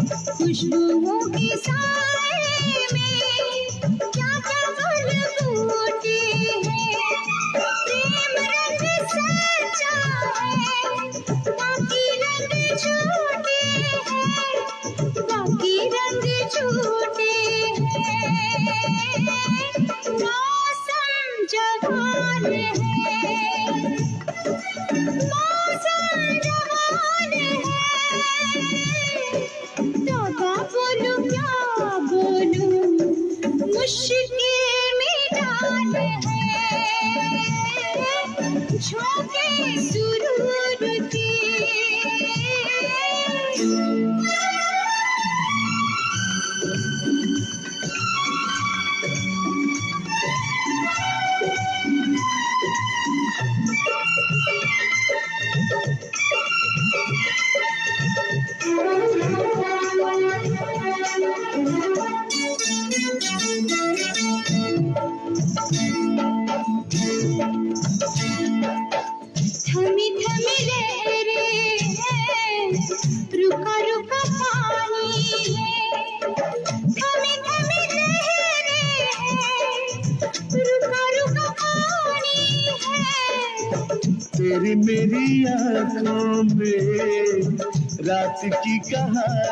खुशबुओं के साए में क्या क्या फूल फूटे हैं। प्रेम रंग सजा है, बाकी रंग झूठे हैं, बाकी रंग झूठे हैं। मौसम जवान है, मौसम जवान है। तौबा बोलूं क्या बोलूं, मुश्किल में डाल है। झोंके सुरूर के थमी थमी लहरें हैं, रुका रुका पानी है। थमी थमी लहरें हैं, रुका रुका पानी है। तेरी मेरी आँखों में रात की कहानी।